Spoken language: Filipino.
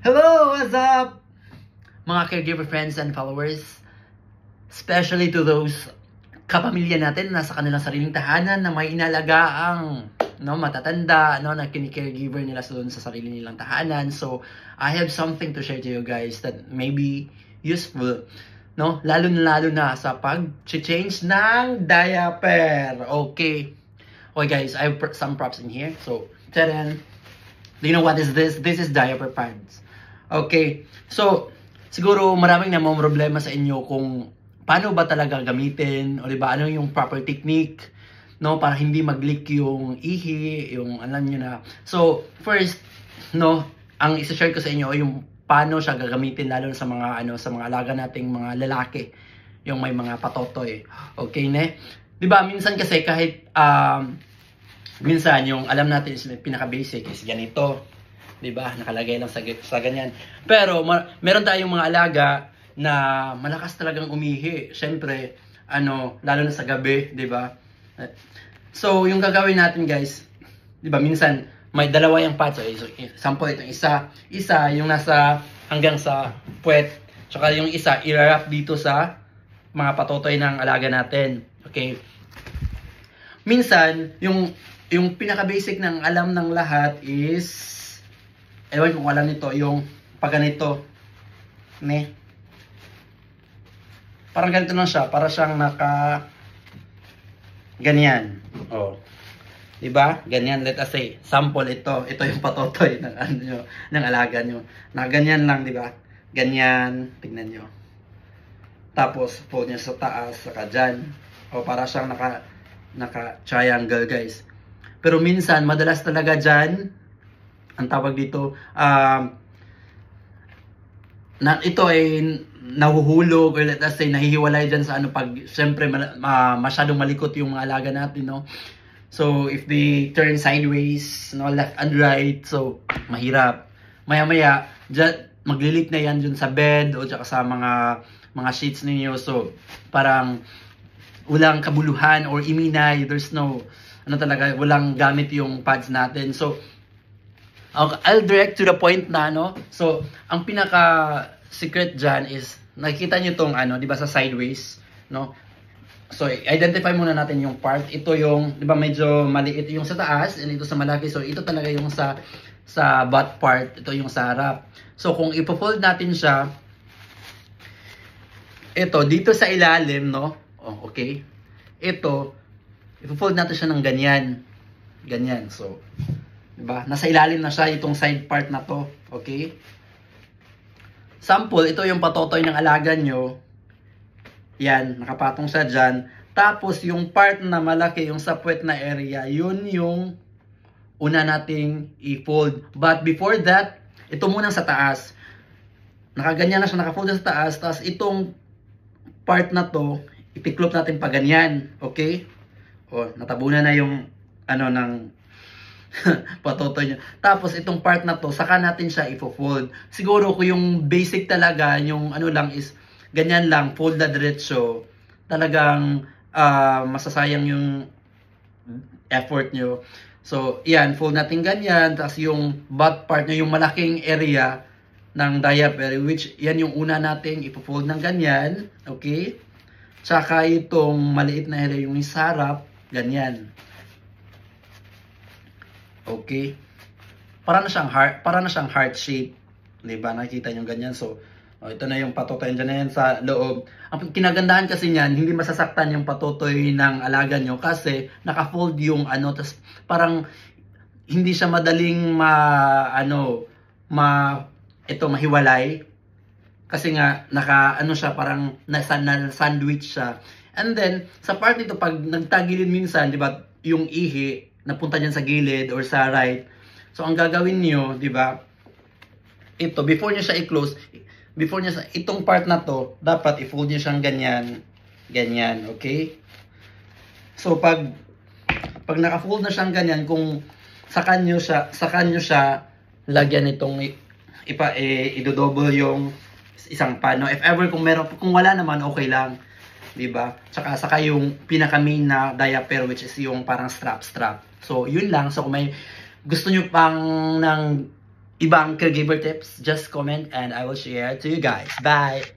Hello, what's up? Mga caregiver friends and followers, especially to those kapamilya natin na nasa kanilang sariling tahanan na may inalagaang matatanda, na kini-caregiver nila doon sa sarili nilang tahanan. So, I have something to share to you guys that may be useful, lalo na sa pag-change ng diaper. Okay guys, I have some props in here. So, tadaan! Do you know what is this? This is diaper pads. Okay, so siguro maraming namang problema sa inyo kung paano ba talaga gamitin, o diba, ano yung proper technique, para hindi mag-leak yung ihi, yung alam nyo na. So, first, ang isa-share ko sa inyo yung paano siya gagamitin, lalo sa mga sa mga alaga nating mga lalaki, yung may mga patotoy. Okay, ne? Diba, minsan kasi kahit minsan yung alam natin is pinaka-basic is ganito. Diba? Nakalagay lang sa ganyan. Pero meron tayong mga alaga na malakas talagang umihi. Syempre, lalo na sa gabi, 'di ba? So, yung gagawin natin, guys, 'di ba, minsan may dalawa yung pads. So, sample itong isa yung nasa hanggang sa puwet. Tsaka yung isa i-wrap dito sa mga patotoy ng alaga natin. Okay? Minsan, yung pinaka-basic ng alam ng lahat is, ewan kung alam nito, yung pag ganito, parang ganito lang siya, para siyang ganyan. Oh. Diba? Ganyan, let us say, sample ito yung patotoy ng alaga nyo. Na ganyan lang, diba? Ganyan, tignan nyo. Tapos, fold niya sa taas, saka dyan. O, para siyang naka-triangle, guys. Pero minsan, madalas talaga dyan, ang tawag dito, ito ay nahuhulog, or let us say, nahihiwalay dyan sa pag, syempre, masyadong malikot yung mga alaga natin, So, if they turn sideways, left and right, so, mahirap. Maya-maya, maglilik na yan dyan sa bed, o tsaka sa mga sheets ninyo, so, parang, walang kabuluhan or iminay, there's no, talaga, walang gamit yung pads natin. So, I'll direct to the point na, So, ang pinaka-secret dyan is, nakikita nyo tong, di ba, sa sideways, So, identify muna natin yung part. Ito yung, di ba, medyo maliit yung sa taas, and ito sa malaki. So, ito talaga yung sa butt part. Ito yung sa harap. So, kung ipo-fold natin siya, ito, dito sa ilalim, Oh, okay? Ito, ipo-fold natin siya ng ganyan. Ganyan. So, diba? Nasa ilalim na siya itong side part na to. Okay? Sample, ito yung patotoy ng alaga nyo. Yan, nakapatong siya dyan. Tapos, yung part na malaki, yung sa puwet na area, yun yung una nating i-fold. But before that, ito muna sa taas. Nakaganyan na siya, nakafold sa taas. Tapos, itong part na to, itiklop natin pa ganyan. Okay? O, natabunan na yung, ng patotoy niya. Tapos, itong part na to, saka natin siya i-fold. Siguro, kung yung basic talaga, yung lang is, ganyan lang, fold na diretso, talagang masasayang yung effort nyo. So, yan, fold natin ganyan. Tapos, yung butt part nyo, yung malaking area ng diaper, which, yan yung una nating i-fold ng ganyan. Okay? Tsaka, itong maliit na area, yung isarap, ganyan. Okay. Para na siyang heart shape. 'Di ba? Nakikita niyo ganyan. So, ito na yung patotoy diyan na yan sa loob. Ang kinagandahan kasi niyan, hindi masasaktan yung patotoy ng alaga nyo kasi naka-fold yung tas parang hindi siya madaling mahiwalay. Kasi nga siya, parang na-sandwich siya. And then sa part nito, pag nagtagilid minsan, 'di ba, yung ihi napunta dyan sa gilid or sa right. So, ang gagawin nyo, di ba, ito, before nyo siya i-close, itong part na to, dapat i-fold nyo siyang ganyan, okay? So, pag naka-fold na siyang ganyan, kung sakan nyo siya, lagyan itong, i-double yung isang pad, If ever, kung wala naman, okay lang. Diba? Saka yung pinaka-main na diaper, which is yung parang strap. So, yun lang. So, kung may gusto nyo pang ng ibang caregiver tips, just comment and I will share to you guys. Bye!